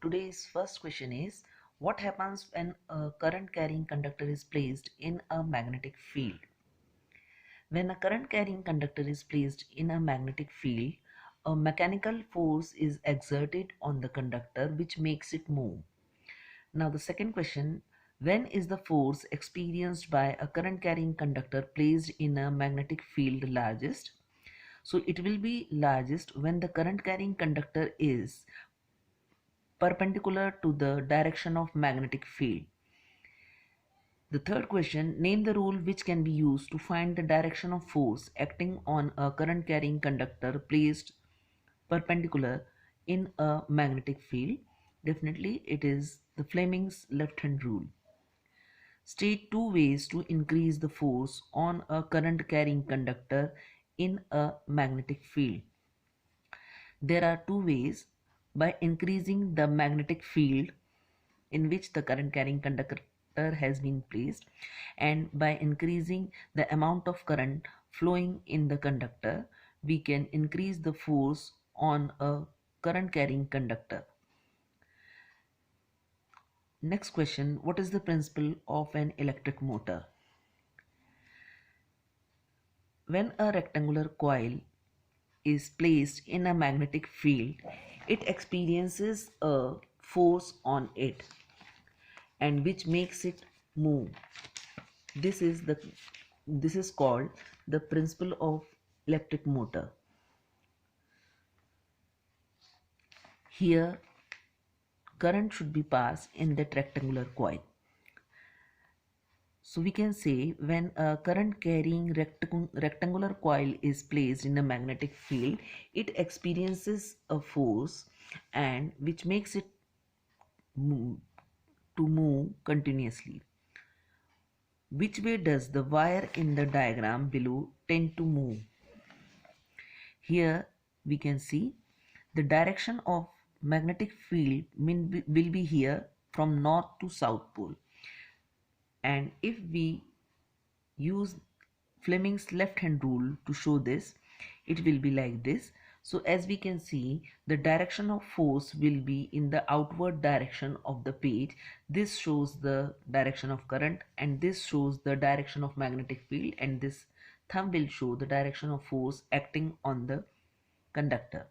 Today's first question is, what happens when a current carrying conductor is placed in a magnetic field? When a current carrying conductor is placed in a magnetic field, a mechanical force is exerted on the conductor which makes it move. Now the second question, when is the force experienced by a current carrying conductor placed in a magnetic field largest? So it will be largest when the current carrying conductor is perpendicular to the direction of magnetic field. The third question, name the rule which can be used to find the direction of force acting on a current carrying conductor placed perpendicular in a magnetic field. Definitely it is the Fleming's left hand rule. State two ways to increase the force on a current carrying conductor in a magnetic field. There are two ways: by increasing the magnetic field in which the current carrying conductor has been placed, and by increasing the amount of current flowing in the conductor, we can increase the force on a current carrying conductor. Next question, what is the principle of an electric motor? When a rectangular coil is placed in a magnetic field, it experiences a force on it and which makes it move. This is called the principle of electric motor. Here current should be passed in that rectangular coil. So we can say when a current carrying rectangular coil is placed in a magnetic field, it experiences a force and which makes it move continuously. Which way does the wire in the diagram below tend to move? Here we can see the direction of magnetic field will be here from north to south pole, and if we use Fleming's left hand rule to show this, it will be like this. So as we can see, the direction of force will be in the outward direction of the page. This shows the direction of current and this shows the direction of magnetic field, and this thumb will show the direction of force acting on the conductor.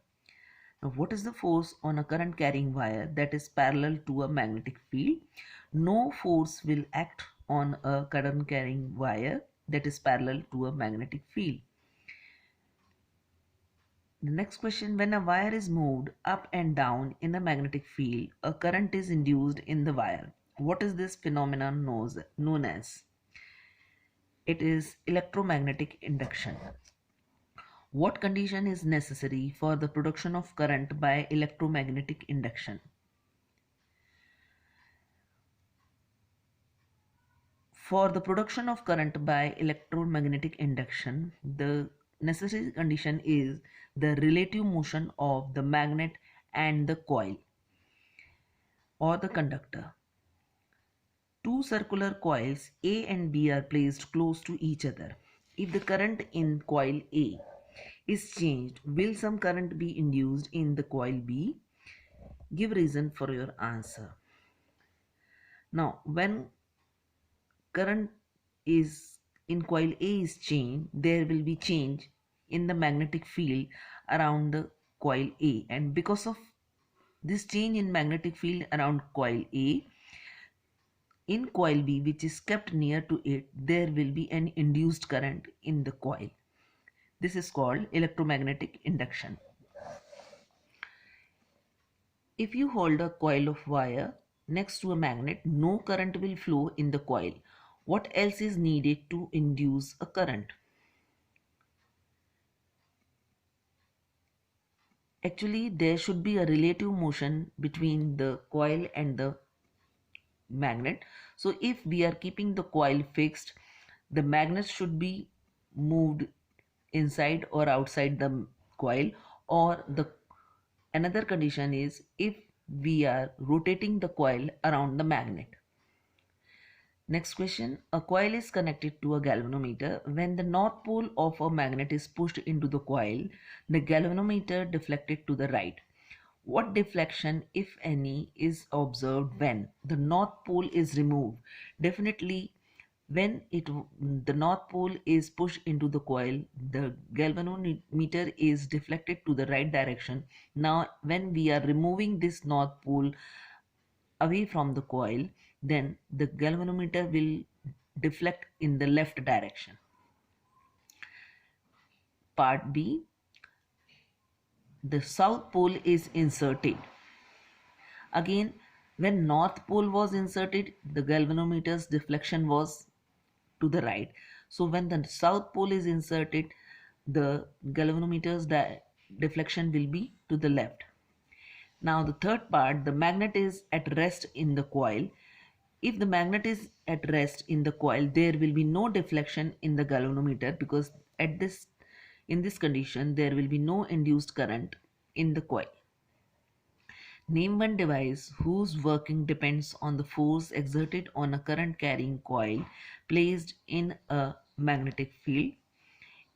Now what is the force on a current carrying wire that is parallel to a magnetic field? No force will act on a current carrying wire that is parallel to a magnetic field. The next question, when a wire is moved up and down in a magnetic field, a current is induced in the wire. What is this phenomenon known as? It is electromagnetic induction. What condition is necessary for the production of current by electromagnetic induction? For the production of current by electromagnetic induction, the necessary condition is the relative motion of the magnet and the coil or the conductor. Two circular coils A and B are placed close to each other. If the current in coil A is changed, will some current be induced in the coil B? Give reason for your answer. Now, when current is in coil A is changed, there will be change in the magnetic field around the coil A, and because of this change in magnetic field around coil A, in coil B, which is kept near to it, there will be an induced current in the coil. This is called electromagnetic induction. If you hold a coil of wire next to a magnet, no current will flow in the coil. What else is needed to induce a current? Actually, there should be a relative motion between the coil and the magnet. So if we are keeping the coil fixed, the magnet should be moved inside or outside the coil, or the another condition is if we are rotating the coil around the magnet. Next question, a coil is connected to a galvanometer. When the north pole of a magnet is pushed into the coil, the galvanometer deflected to the right. What deflection, if any, is observed when the north pole is removed? Definitely, when the north pole is pushed into the coil, the galvanometer is deflected to the right direction. Now, when we are removing this north pole away from the coil, then the galvanometer will deflect in the left direction. Part B, the south pole is inserted. Again, when north pole was inserted, the galvanometer's deflection was to the right. So when the south pole is inserted, the galvanometer's deflection will be to the left. Now the third part, the magnet is at rest in the coil. If the magnet is at rest in the coil, there will be no deflection in the galvanometer, because in this condition there will be no induced current in the coil. Name one device whose working depends on the force exerted on a current carrying coil placed in a magnetic field.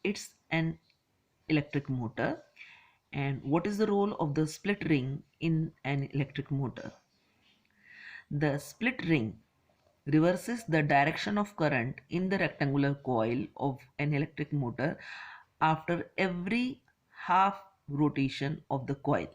It's an electric motor. And what is the role of the split ring in an electric motor? The split ring reverses the direction of current in the rectangular coil of an electric motor after every half rotation of the coil.